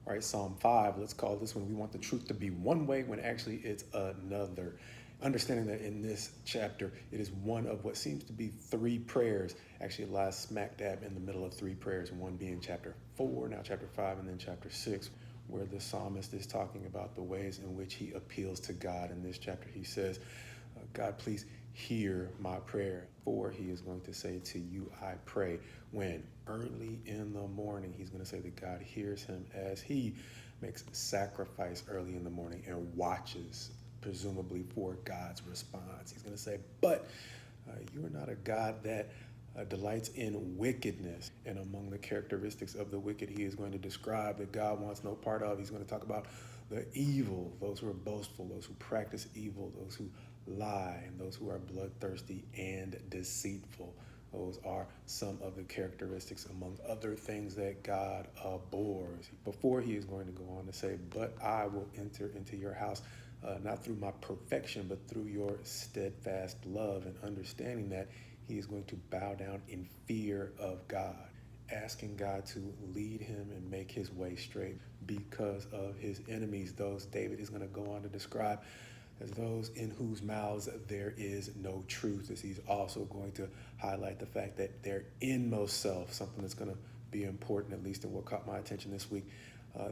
All right, Psalm 5, let's call this one, we want the truth to be one way when actually it's another. Understanding that in this chapter, it is one of what seems to be three prayers, actually lies smack dab in the middle of three prayers, one being chapter 4, now chapter 5, and then chapter 6, where the psalmist is talking about the ways in which he appeals to God. In this chapter, he says, God, please hear my prayer. For he is going to say to you, I pray. When early in the morning, he's going to say that God hears him as he makes sacrifice early in the morning and watches, presumably for God's response. He's going to say, but you are not a God that delights in wickedness. And among the characteristics of the wicked, he is going to describe that God wants no part of. He's going to talk about the evil, those who are boastful, those who practice evil, those who lie, and those who are bloodthirsty and deceitful. Those are some of the characteristics among other things that God abhors. Before he is going to go on to say, but I will enter into your house, not through my perfection, but through your steadfast love, and understanding that he is going to bow down in fear of God, asking God to lead him and make his way straight because of his enemies. Those David is going to go on to describe as those in whose mouths there is no truth, as he's also going to highlight the fact that their inmost self, something that's going to be important, at least in what caught my attention this week,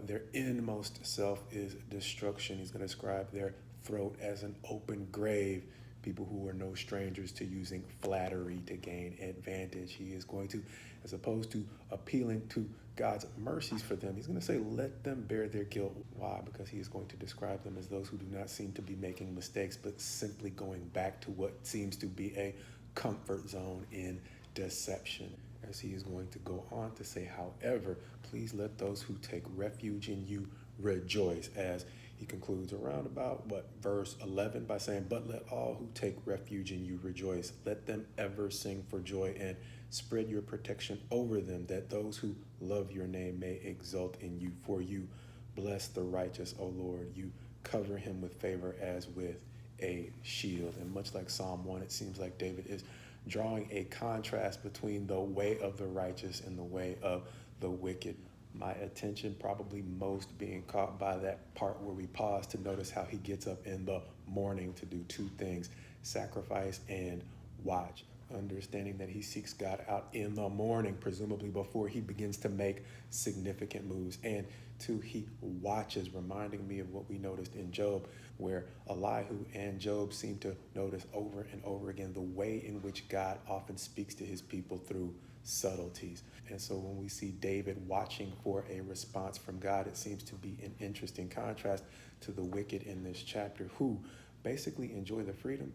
their inmost self is destruction. He's going to describe their throat as an open grave, people who are no strangers to using flattery to gain advantage. He is going to, as opposed to appealing to God's mercies for them, he's going to say, let them bear their guilt. Why? Because he is going to describe them as those who do not seem to be making mistakes, but simply going back to what seems to be a comfort zone in deception. As he is going to go on to say, however, please let those who take refuge in you rejoice, as he concludes around about verse 11 by saying, but let all who take refuge in you rejoice. Let them ever sing for joy and spread your protection over them, that those who love your name may exult in you. For you bless the righteous, O Lord. You cover him with favor as with a shield. And much like Psalm 1, it seems like David is drawing a contrast between the way of the righteous and the way of the wicked. My attention probably most being caught by that part where we pause to notice how he gets up in the morning to do two things, sacrifice and watch. Understanding that he seeks God out in the morning, presumably before he begins to make significant moves. And two, he watches, reminding me of what we noticed in Job, where Elihu and Job seem to notice over and over again the way in which God often speaks to his people through subtleties. And so when we see David watching for a response from God, it seems to be an interesting contrast to the wicked in this chapter, who basically enjoy the freedom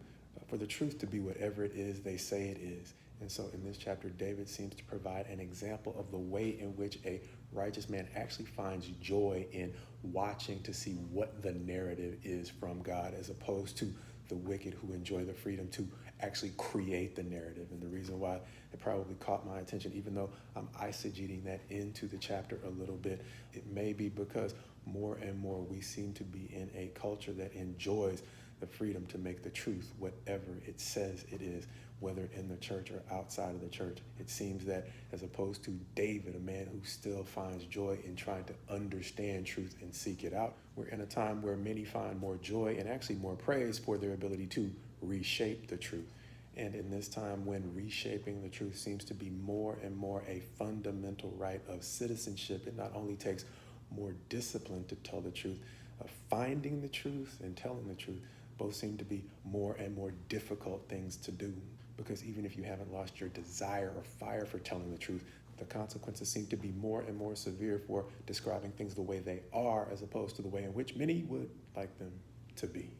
for the truth to be whatever it is they say it is. And so in this chapter, David seems to provide an example of the way in which a righteous man actually finds joy in watching to see what the narrative is from God, as opposed to the wicked who enjoy the freedom to actually create the narrative. And the reason why it probably caught my attention, even though I'm eisegeting that into the chapter a little bit, it may be because more and more we seem to be in a culture that enjoys the freedom to make the truth whatever it says it is, whether in the church or outside of the church. It seems that as opposed to David, a man who still finds joy in trying to understand truth and seek it out, we're in a time where many find more joy and actually more praise for their ability to reshape the truth. And in this time when reshaping the truth seems to be more and more a fundamental right of citizenship, it not only takes more discipline to tell the truth, finding the truth and telling the truth both seem to be more and more difficult things to do, because even if you haven't lost your desire or fire for telling the truth, the consequences seem to be more and more severe for describing things the way they are, as opposed to the way in which many would like them to be.